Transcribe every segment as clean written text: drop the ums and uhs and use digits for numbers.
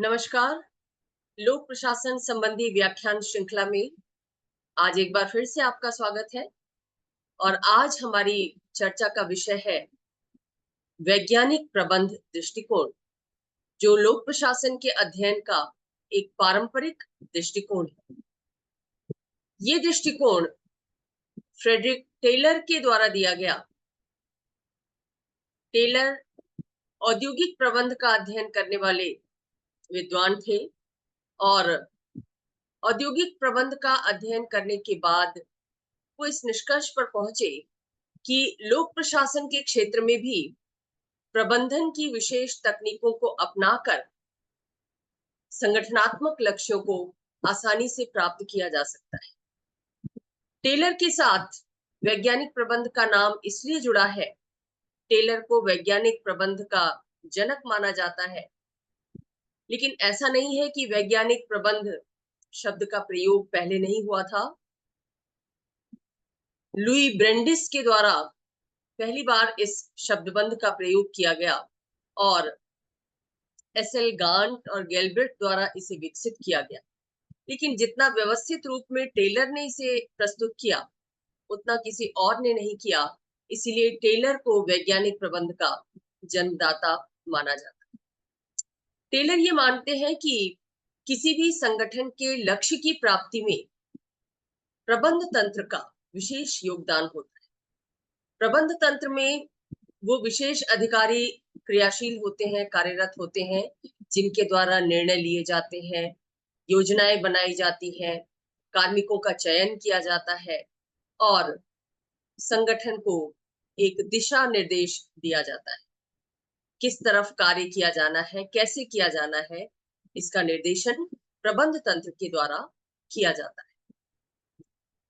नमस्कार। लोक प्रशासन संबंधी व्याख्यान श्रृंखला में आज एक बार फिर से आपका स्वागत है। और आज हमारी चर्चा का विषय है वैज्ञानिक प्रबंध दृष्टिकोण, जो लोक प्रशासन के अध्ययन का एक पारंपरिक दृष्टिकोण है। ये दृष्टिकोण फ्रेडरिक टेलर के द्वारा दिया गया। टेलर औद्योगिक प्रबंध का अध्ययन करने वाले विद्वान थे और औद्योगिक प्रबंध का अध्ययन करने के बाद वो इस निष्कर्ष पर पहुंचे कि लोक प्रशासन के क्षेत्र में भी प्रबंधन की विशेष तकनीकों को अपनाकर संगठनात्मक लक्ष्यों को आसानी से प्राप्त किया जा सकता है। टेलर के साथ वैज्ञानिक प्रबंध का नाम इसलिए जुड़ा है, टेलर को वैज्ञानिक प्रबंध का जनक माना जाता है। लेकिन ऐसा नहीं है कि वैज्ञानिक प्रबंध शब्द का प्रयोग पहले नहीं हुआ था। लुई ब्रेंडिस के द्वारा पहली बार इस शब्दबंध का प्रयोग किया गया और एसएल गांट और गैल्बर्ट द्वारा इसे विकसित किया गया। लेकिन जितना व्यवस्थित रूप में टेलर ने इसे प्रस्तुत किया, उतना किसी और ने नहीं किया। इसीलिए टेलर को वैज्ञानिक प्रबंध का जन्मदाता माना जाता है। टेलर ये मानते हैं कि किसी भी संगठन के लक्ष्य की प्राप्ति में प्रबंध तंत्र का विशेष योगदान होता है। प्रबंध तंत्र में वो विशेष अधिकारी क्रियाशील होते हैं, कार्यरत होते हैं, जिनके द्वारा निर्णय लिए जाते हैं, योजनाएं बनाई जाती हैं, कार्मिकों का चयन किया जाता है और संगठन को एक दिशा निर्देश दिया जाता है। किस तरफ कार्य किया जाना है, कैसे किया जाना है, इसका निर्देशन प्रबंध तंत्र के द्वारा किया जाता है।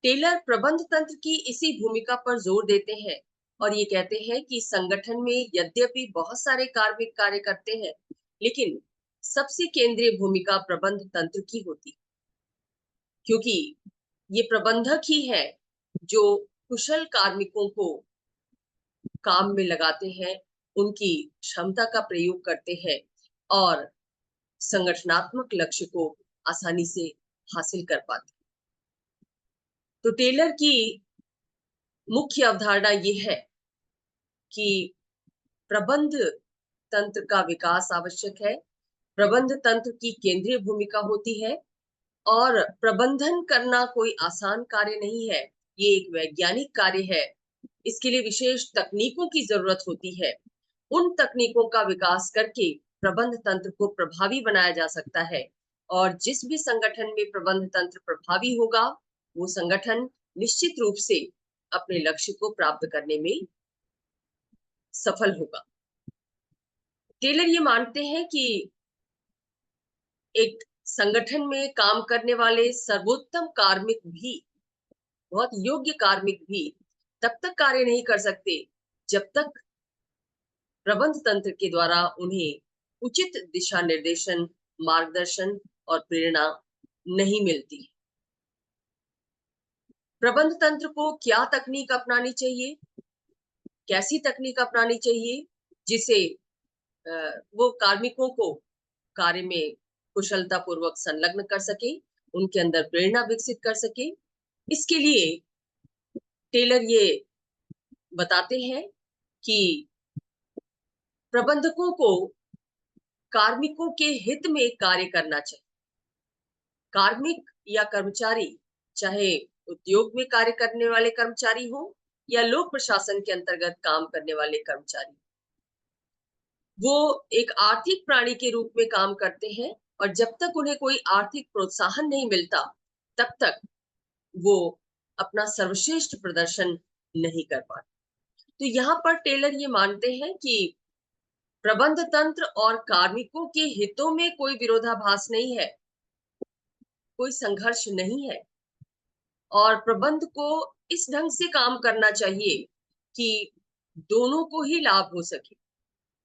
टेलर प्रबंध तंत्र की इसी भूमिका पर जोर देते हैं और ये कहते हैं कि संगठन में यद्यपि बहुत सारे कार्मिक कार्य करते हैं, लेकिन सबसे केंद्रीय भूमिका प्रबंध तंत्र की होती है, क्योंकि ये प्रबंधक ही है जो कुशल कार्मिकों को काम में लगाते हैं, उनकी क्षमता का प्रयोग करते हैं और संगठनात्मक लक्ष्य को आसानी से हासिल कर पाते हैं। तो टेलर की मुख्य अवधारणा ये है कि प्रबंध तंत्र का विकास आवश्यक है। प्रबंध तंत्र की केंद्रीय भूमिका होती है और प्रबंधन करना कोई आसान कार्य नहीं है, ये एक वैज्ञानिक कार्य है। इसके लिए विशेष तकनीकों की जरूरत होती है। उन तकनीकों का विकास करके प्रबंध तंत्र को प्रभावी बनाया जा सकता है और जिस भी संगठन में प्रबंध तंत्र प्रभावी होगा, वो संगठन निश्चित रूप से अपने लक्ष्य को प्राप्त करने में सफल होगा। टेलर ये मानते हैं कि एक संगठन में काम करने वाले सर्वोत्तम कार्मिक भी, बहुत योग्य कार्मिक भी तब तक कार्य नहीं कर सकते जब तक प्रबंध तंत्र के द्वारा उन्हें उचित दिशा निर्देशन, मार्गदर्शन और प्रेरणा नहीं मिलती। प्रबंध तंत्र को क्या तकनीक अपनानी चाहिए, कैसी तकनीक अपनानी चाहिए जिसे वो कार्मिकों को कार्य में कुशलता पूर्वक संलग्न कर सके, उनके अंदर प्रेरणा विकसित कर सके। इसके लिए टेलर ये बताते हैं कि प्रबंधकों को कार्मिकों के हित में कार्य करना चाहिए। कार्मिक या कर्मचारी, चाहे उद्योग में कार्य करने वाले कर्मचारी हो या लोक प्रशासन के अंतर्गत काम करने वाले कर्मचारी, वो एक आर्थिक प्राणी के रूप में काम करते हैं और जब तक उन्हें कोई आर्थिक प्रोत्साहन नहीं मिलता, तब तक वो अपना सर्वश्रेष्ठ प्रदर्शन नहीं कर पाते। तो यहाँ पर टेलर ये मानते हैं कि प्रबंध तंत्र और कार्मिकों के हितों में कोई विरोधाभास नहीं है, कोई संघर्ष नहीं है और प्रबंध को इस ढंग से काम करना चाहिए कि दोनों को ही लाभ हो सके,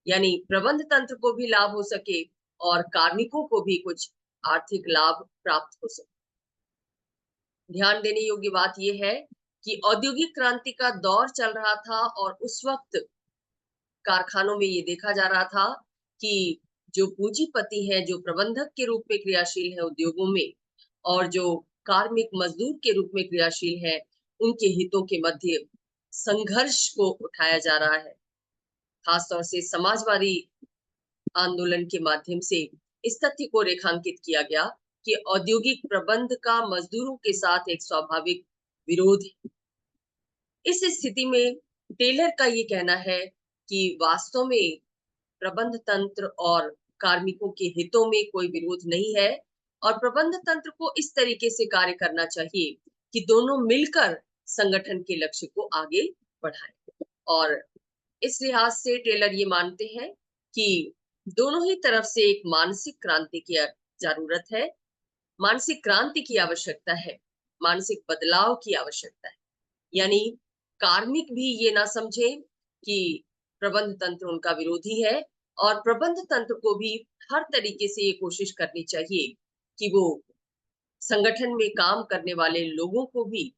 यानी प्रबंध तंत्र को भी लाभ हो सके और कार्मिकों को भी कुछ आर्थिक लाभ प्राप्त हो सके। ध्यान देने योग्य बात यह है कि औद्योगिक क्रांति का दौर चल रहा था और उस वक्त कारखानों में ये देखा जा रहा था कि जो पूंजीपति हैं, जो प्रबंधक के रूप में क्रियाशील है उद्योगों में, और जो कार्मिक मजदूर के रूप में क्रियाशील है, उनके हितों के मध्य संघर्ष को उठाया जा रहा है। खासतौर से समाजवादी आंदोलन के माध्यम से इस तथ्य को रेखांकित किया गया कि औद्योगिक प्रबंध का मजदूरों के साथ एक स्वाभाविक विरोध है। इस स्थिति में टेलर का ये कहना है कि वास्तव में प्रबंध तंत्र और कार्मिकों के हितों में कोई विरोध नहीं है, और प्रबंध तंत्र को इस तरीके से कार्य करना चाहिए कि दोनों मिलकर संगठन के लक्ष्य को आगे बढ़ाएं। और इस लिहाज से टेलर ये मानते हैं कि दोनों ही तरफ से एक मानसिक क्रांति की जरूरत है, मानसिक क्रांति की आवश्यकता है, मानसिक बदलाव की आवश्यकता है। यानी कार्मिक भी ये ना समझे कि प्रबंध तंत्र उनका विरोधी है, और प्रबंध तंत्र को भी हर तरीके से ये कोशिश करनी चाहिए कि वो संगठन में काम करने वाले लोगों को भी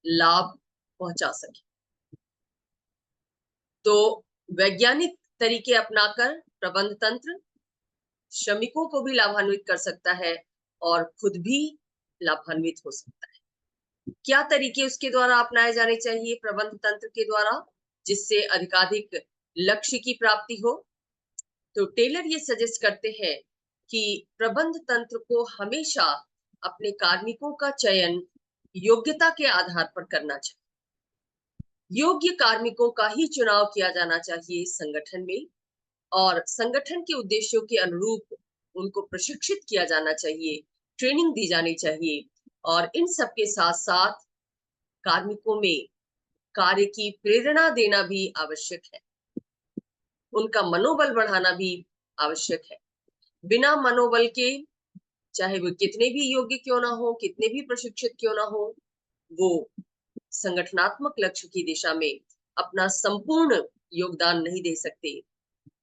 लाभ पहुंचा सके। तो वैज्ञानिक तरीके अपनाकर प्रबंध तंत्र श्रमिकों को भी लाभान्वित कर सकता है और खुद भी लाभान्वित हो सकता है। क्या तरीके उसके द्वारा अपनाए जाने चाहिए प्रबंध तंत्र के द्वारा, जिससे अधिकाधिक लक्ष्य की प्राप्ति हो? तो टेलर ये सजेस्ट करते हैं कि प्रबंध तंत्र को हमेशा अपने कार्मिकों का चयन योग्यता के आधार पर करना चाहिए। योग्य कार्मिकों का ही चुनाव किया जाना चाहिए संगठन में, और संगठन के उद्देश्यों के अनुरूप उनको प्रशिक्षित किया जाना चाहिए, ट्रेनिंग दी जानी चाहिए, और इन सब के साथ साथ कार्मिकों में कार्य की प्रेरणा देना भी आवश्यक है, उनका मनोबल बढ़ाना भी आवश्यक है। बिना मनोबल के, चाहे वो कितने भी योग्य क्यों ना हो, कितने भी प्रशिक्षित क्यों ना हो, वो संगठनात्मक लक्ष्य की दिशा में अपना संपूर्ण योगदान नहीं दे सकते,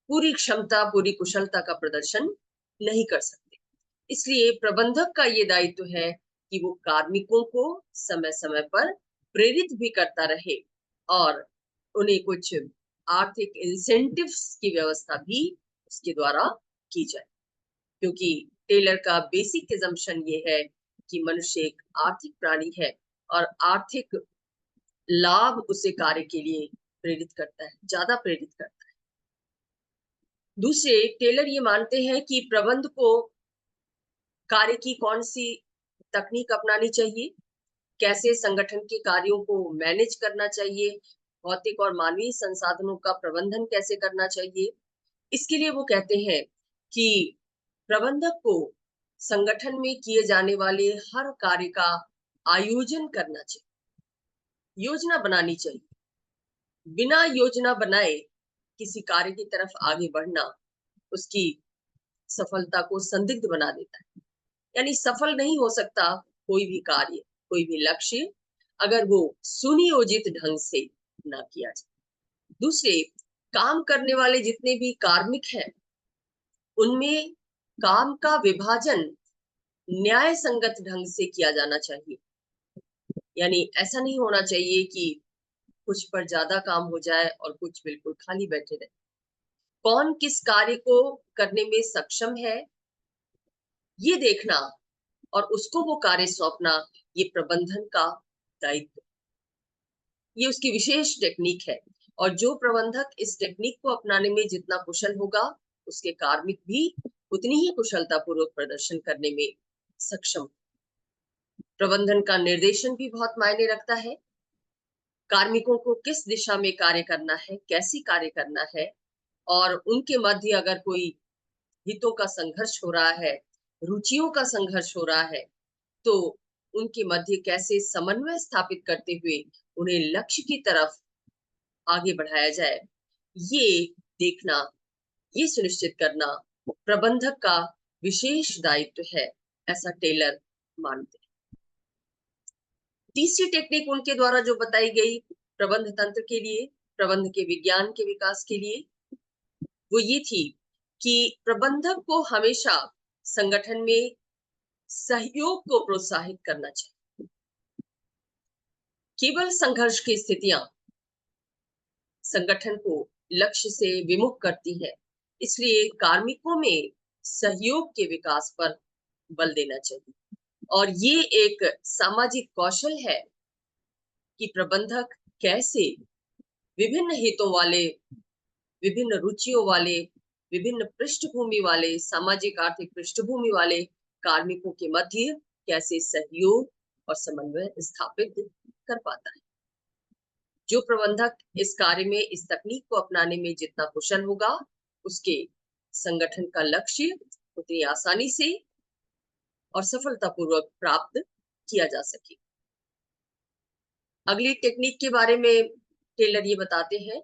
पूरी क्षमता, पूरी कुशलता का प्रदर्शन नहीं कर सकते। इसलिए प्रबंधक का ये दायित्व है कि वो कार्मिकों को समय समय पर प्रेरित भी करता रहे, और उन्हें कुछ आर्थिक इंसेंटिव्स की व्यवस्था भी उसके द्वारा की जाए, क्योंकि टेलर का बेसिक एजम्पशन ये है कि मनुष्य एक आर्थिक प्राणी है, और आर्थिक लाभ उसे कार्य के लिए प्रेरित करता है, ज्यादा प्रेरित करता है। दूसरे, टेलर ये मानते हैं कि प्रबंध को कार्य की कौन सी तकनीक अपनानी चाहिए, कैसे संगठन के कार्यों को मैनेज करना चाहिए, भौतिक और मानवीय संसाधनों का प्रबंधन कैसे करना चाहिए। इसके लिए वो कहते हैं कि प्रबंधक को संगठन में किए जाने वाले हर कार्य का आयोजन करना चाहिए, योजना बनानी चाहिए। बिना योजना बनाए किसी कार्य की तरफ आगे बढ़ना उसकी सफलता को संदिग्ध बना देता है। यानी सफल नहीं हो सकता कोई भी कार्य, कोई भी लक्ष्य, अगर वो सुनियोजित ढंग से ना किया जाए। दूसरे, काम करने वाले जितने भी कार्मिक हैं, उनमें काम का विभाजन न्याय संगत ढंग से किया जाना चाहिए। यानी ऐसा नहीं होना चाहिए कि कुछ पर ज्यादा काम हो जाए और कुछ बिल्कुल खाली बैठे रहे। कौन किस कार्य को करने में सक्षम है, ये देखना और उसको वो कार्य सौंपना, ये प्रबंधन का दायित्व, ये उसकी विशेष टेक्निक है। और जो प्रबंधक इस टेक्निक को अपनाने में जितना कुशल होगा, उसके कार्मिक भी उतनी ही कुशलता पूर्वक प्रदर्शन करने में सक्षम। प्रबंधन का निर्देशन भी बहुत मायने रखता है। कार्मिकों को किस दिशा में कार्य करना है, कैसी कार्य करना है, और उनके मध्य अगर कोई हितों का संघर्ष हो रहा है, रुचियों का संघर्ष हो रहा है, तो उनके मध्य कैसे समन्वय स्थापित करते हुए उन्हें लक्ष्य की तरफ आगे बढ़ाया जाए, ये देखना, ये सुनिश्चित करना प्रबंधक का विशेष दायित्व है, ऐसा टेलर मानते हैं। तीसरी टेक्निक उनके द्वारा जो बताई गई प्रबंध तंत्र के लिए, प्रबंध के विज्ञान के विकास के लिए, वो ये थी कि प्रबंधक को हमेशा संगठन में सहयोग को प्रोत्साहित करना चाहिए। केवल संघर्ष की स्थितियां संगठन को लक्ष्य से विमुख करती है, इसलिए कार्मिकों में सहयोग के विकास पर बल देना चाहिए। और ये एक सामाजिक कौशल है कि प्रबंधक कैसे विभिन्न हितों वाले, विभिन्न रुचियों वाले, विभिन्न पृष्ठभूमि वाले, सामाजिक आर्थिक पृष्ठभूमि वाले कार्मिकों के मध्य कैसे सहयोग और समन्वय स्थापित कर पाता है। जो प्रबंधक इस कार्य में इस तकनीक को अपनाने में जितना कुशल होगा, उसके संगठन का लक्ष्य उतनी आसानी से और सफलतापूर्वक प्राप्त किया जा सके। अगली टेक्निक के बारे में टेलर ये बताते हैं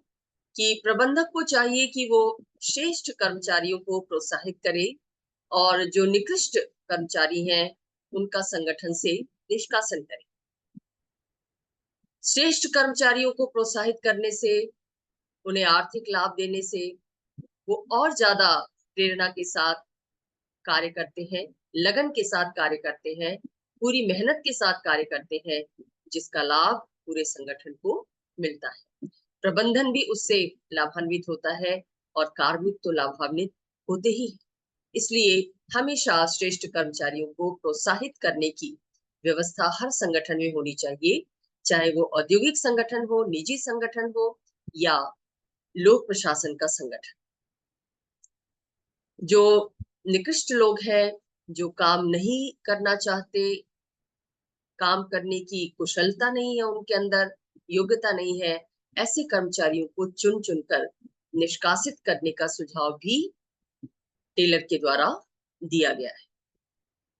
कि प्रबंधक को चाहिए कि वो श्रेष्ठ कर्मचारियों को प्रोत्साहित करे और जो निकृष्ट कर्मचारी हैं उनका संगठन से निष्कासन करे। श्रेष्ठ कर्मचारियों को प्रोत्साहित करने से, उन्हें आर्थिक लाभ देने से वो और ज्यादा प्रेरणा के साथ कार्य करते हैं, लगन के साथ कार्य करते हैं, पूरी मेहनत के साथ कार्य करते हैं, जिसका लाभ पूरे संगठन को मिलता है। प्रबंधन भी उससे लाभान्वित होता है और कार्मिक तो लाभान्वित होते ही। इसलिए हमेशा श्रेष्ठ कर्मचारियों को प्रोत्साहित करने की व्यवस्था हर संगठन में होनी चाहिए, चाहे वो औद्योगिक संगठन हो, निजी संगठन हो या लोक प्रशासन का संगठन। जो निकृष्ट लोग हैं, जो काम नहीं करना चाहते, काम करने की कुशलता नहीं है उनके अंदर, योग्यता नहीं है, ऐसे कर्मचारियों को चुन चुनकर निष्कासित करने का सुझाव भी टेलर के द्वारा दिया गया है।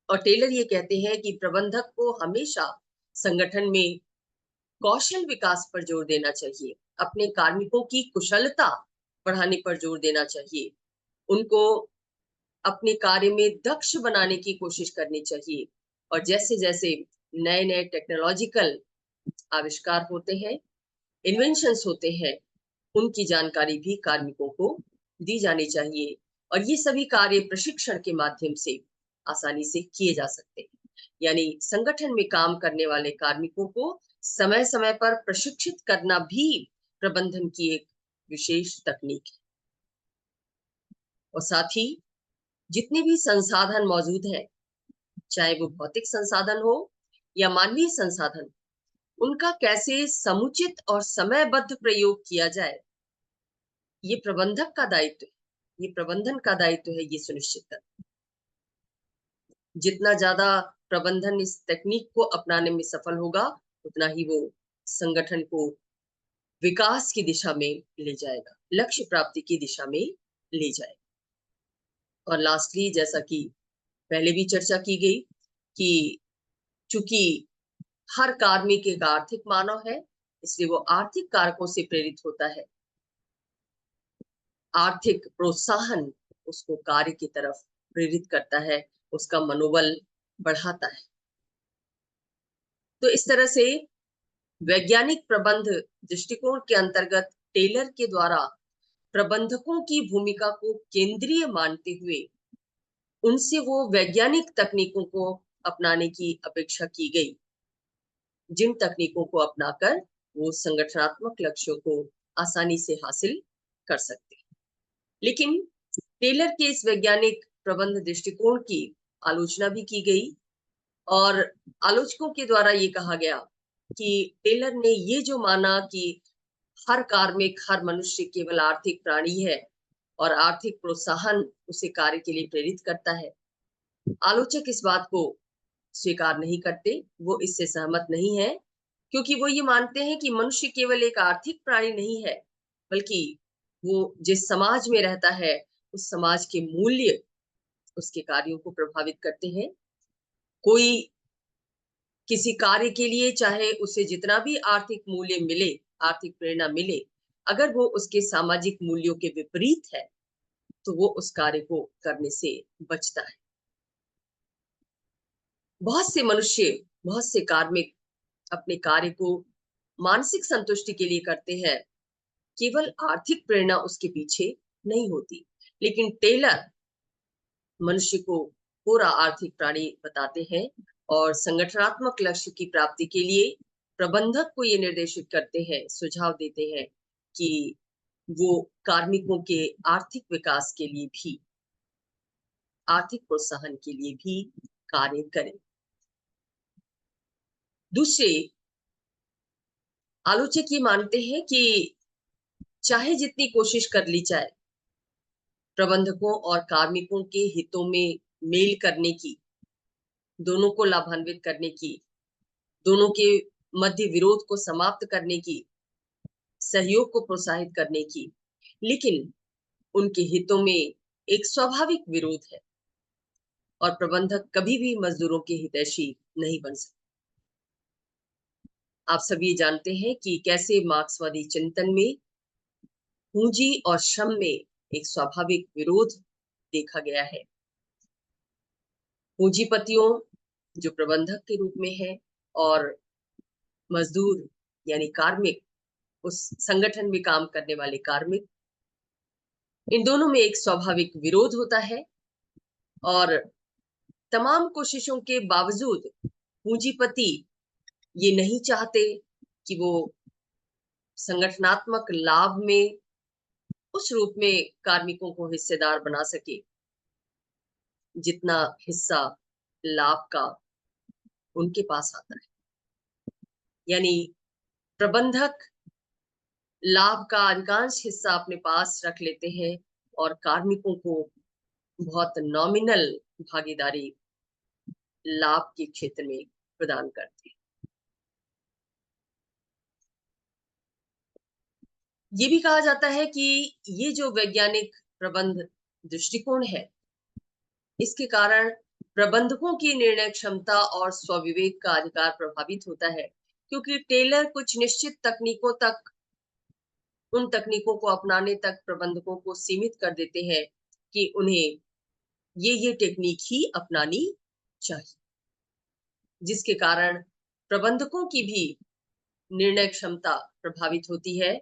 और टेलर ये कहते हैं कि प्रबंधक को हमेशा संगठन में कौशल विकास पर जोर देना चाहिए, अपने कार्मिकों की कुशलता बढ़ाने पर जोर देना चाहिए, उनको अपने कार्य में दक्ष बनाने की कोशिश करनी चाहिए। और जैसे जैसे नए नए टेक्नोलॉजिकल आविष्कार होते हैं, इन्वेंशंस होते हैं, उनकी जानकारी भी कार्मिकों को दी जानी चाहिए। और ये सभी कार्य प्रशिक्षण के माध्यम से आसानी से किए जा सकते हैं। यानी संगठन में काम करने वाले कार्मिकों को समय समय पर प्रशिक्षित करना भी प्रबंधन की एक विशेष तकनीक है। और साथ ही जितने भी संसाधन मौजूद हैं, चाहे वो भौतिक संसाधन हो या मानवीय संसाधन, उनका कैसे समुचित और समयबद्ध प्रयोग किया जाए, ये प्रबंधक का दायित्व है, ये प्रबंधन का दायित्व है ये सुनिश्चित करना। जितना ज्यादा प्रबंधन इस तकनीक को अपनाने में सफल होगा, उतना ही वो संगठन को विकास की दिशा में ले जाएगा, लक्ष्य प्राप्ति की दिशा में ले जाएगा। और लास्टली, जैसा कि पहले भी चर्चा की गई कि चूंकि हर कार्मिक एक आर्थिक मानव है, इसलिए वो आर्थिक कारकों से प्रेरित होता है। आर्थिक प्रोत्साहन उसको कार्य की तरफ प्रेरित करता है, उसका मनोबल बढ़ाता है। तो इस तरह से वैज्ञानिक प्रबंध दृष्टिकोण के अंतर्गत टेलर के द्वारा प्रबंधकों की भूमिका को केंद्रीय मानते हुए उनसे वो वैज्ञानिक तकनीकों को अपनाने की अपेक्षा की गई, जिन तकनीकों को अपनाकर वो संगठनात्मक लक्ष्यों को आसानी से हासिल कर सकते। लेकिन टेलर के इस वैज्ञानिक प्रबंध दृष्टिकोण की आलोचना भी की गई और आलोचकों के द्वारा ये कहा गया कि टेलर ने ये जो माना कि हर कार्मिक, हर मनुष्य केवल आर्थिक प्राणी है और आर्थिक प्रोत्साहन उसे कार्य के लिए प्रेरित करता है, आलोचक इस बात को स्वीकार नहीं करते, वो इससे सहमत नहीं है, क्योंकि वो ये मानते हैं कि मनुष्य केवल एक आर्थिक प्राणी नहीं है, बल्कि वो जिस समाज में रहता है उस समाज के मूल्य उसके कार्यों को प्रभावित करते हैं। कोई किसी कार्य के लिए चाहे उसे जितना भी आर्थिक मूल्य मिले, आर्थिक प्रेरणा मिले, अगर वो उसके सामाजिक मूल्यों के विपरीत है तो वो उस कार्य को करने से बचता है। बहुत से मनुष्य, बहुत से कार्मिक अपने कार्य को मानसिक संतुष्टि के लिए करते हैं, केवल आर्थिक प्रेरणा उसके पीछे नहीं होती। लेकिन टेलर मनुष्य को पूरा आर्थिक प्राणी बताते हैं और संगठनात्मक लक्ष्य की प्राप्ति के लिए प्रबंधक को ये निर्देशित करते हैं, सुझाव देते हैं कि वो कार्मिकों के आर्थिक विकास के लिए भी, आर्थिक प्रोत्साहन के लिए भी कार्य करें। दूसरे आलोचक ये मानते हैं कि चाहे जितनी कोशिश कर ली जाए प्रबंधकों और कार्मिकों के हितों में मेल करने की, दोनों को लाभान्वित करने की, दोनों के मध्य विरोध को समाप्त करने की, सहयोग को प्रोत्साहित करने की, लेकिन उनके हितों में एक स्वाभाविक विरोध है और प्रबंधक कभी भी मजदूरों के हितैषी नहीं बन सकते। आप सभी जानते हैं कि कैसे मार्क्सवादी चिंतन में पूंजी और श्रम में एक स्वाभाविक विरोध देखा गया है। पूंजीपतियों जो प्रबंधक के रूप में है और मजदूर यानी कार्मिक, उस संगठन में काम करने वाले कार्मिक, इन दोनों में एक स्वाभाविक विरोध होता है और तमाम कोशिशों के बावजूद पूंजीपति ये नहीं चाहते कि वो संगठनात्मक लाभ में उस रूप में कार्मिकों को हिस्सेदार बना सके जितना हिस्सा लाभ का उनके पास आता है। यानी प्रबंधक लाभ का अधिकांश हिस्सा अपने पास रख लेते हैं और कार्मिकों को बहुत नॉमिनल भागीदारी लाभ के क्षेत्र में प्रदान करते हैं। ये भी कहा जाता है कि ये जो वैज्ञानिक प्रबंध दृष्टिकोण है, इसके कारण प्रबंधकों की निर्णय क्षमता और स्वविवेक का अधिकार प्रभावित होता है, क्योंकि टेलर कुछ निश्चित तकनीकों तक, उन तकनीकों को अपनाने तक प्रबंधकों को सीमित कर देते हैं कि उन्हें ये टेक्निक ही अपनानी चाहिए, जिसके कारण प्रबंधकों की भी निर्णय क्षमता प्रभावित होती है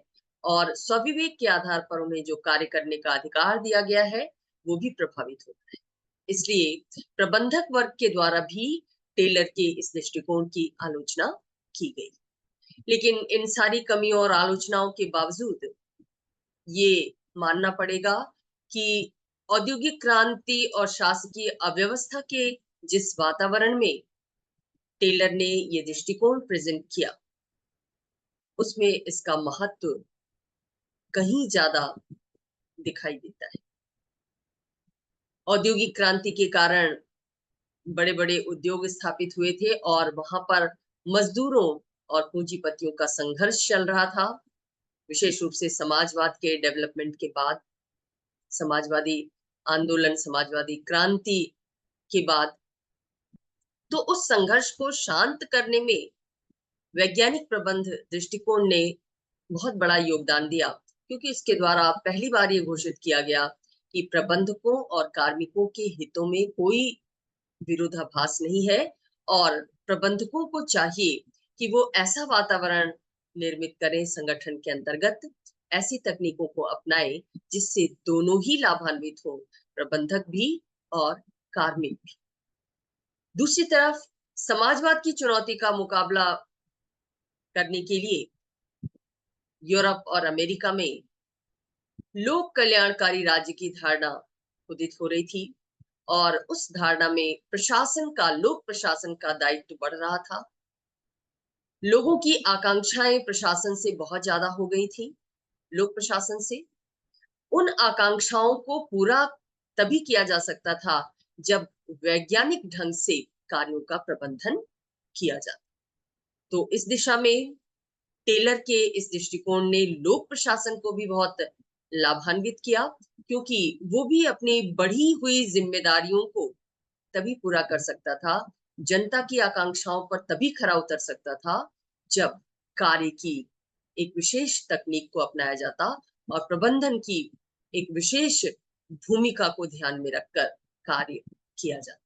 और स्वविवेक के आधार पर उन्हें जो कार्य करने का अधिकार दिया गया है वो भी प्रभावित होता है। इसलिए प्रबंधक वर्ग के द्वारा भी टेलर के इस दृष्टिकोण की आलोचना की गई। लेकिन इन सारी कमियों और आलोचनाओं के बावजूद ये मानना पड़ेगा कि औद्योगिक क्रांति और शासकीय अव्यवस्था के जिस वातावरण में टेलर ने ये दृष्टिकोण प्रेजेंट किया, उसमें इसका महत्व कहीं ज्यादा दिखाई देता है। औद्योगिक क्रांति के कारण बड़े बड़े उद्योग स्थापित हुए थे और वहां पर मजदूरों और पूंजीपतियों का संघर्ष चल रहा था, विशेष रूप से समाजवाद के डेवलपमेंट के बाद, समाजवादी आंदोलन, समाजवादी क्रांति के बाद। तो उस संघर्ष को शांत करने में वैज्ञानिक प्रबंध दृष्टिकोण ने बहुत बड़ा योगदान दिया, क्योंकि इसके द्वारा पहली बार ये घोषित किया गया कि प्रबंधकों और कार्मिकों के हितों में कोई विरोधाभास नहीं है और प्रबंधकों को चाहिए कि वो ऐसा वातावरण निर्मित करें संगठन के अंतर्गत, ऐसी तकनीकों को अपनाएं जिससे दोनों ही लाभान्वित हो, प्रबंधक भी और कार्मिक भी। दूसरी तरफ समाजवाद की चुनौती का मुकाबला करने के लिए यूरोप और अमेरिका में लोक कल्याणकारी राज्य की धारणा उदित हो रही थी और उस धारणा में प्रशासन का, लोक प्रशासन का दायित्व बढ़ रहा था। लोगों की आकांक्षाएं प्रशासन से बहुत ज्यादा हो गई थी, लोक प्रशासन से। उन आकांक्षाओं को पूरा तभी किया जा सकता था जब वैज्ञानिक ढंग से कार्यों का प्रबंधन किया जाता। तो इस दिशा में टेलर के इस दृष्टिकोण ने लोक प्रशासन को भी बहुत लाभान्वित किया, क्योंकि वो भी अपनी बढ़ी हुई जिम्मेदारियों को तभी पूरा कर सकता था, जनता की आकांक्षाओं पर तभी खरा उतर सकता था जब कार्य की एक विशेष तकनीक को अपनाया जाता और प्रबंधन की एक विशेष भूमिका को ध्यान में रखकर कार्य किया जाता।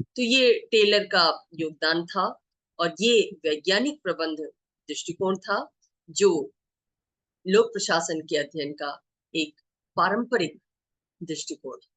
तो ये टेलर का योगदान था और ये वैज्ञानिक प्रबंध दृष्टिकोण था जो लोक प्रशासन के अध्ययन का एक पारंपरिक दृष्टिकोण है।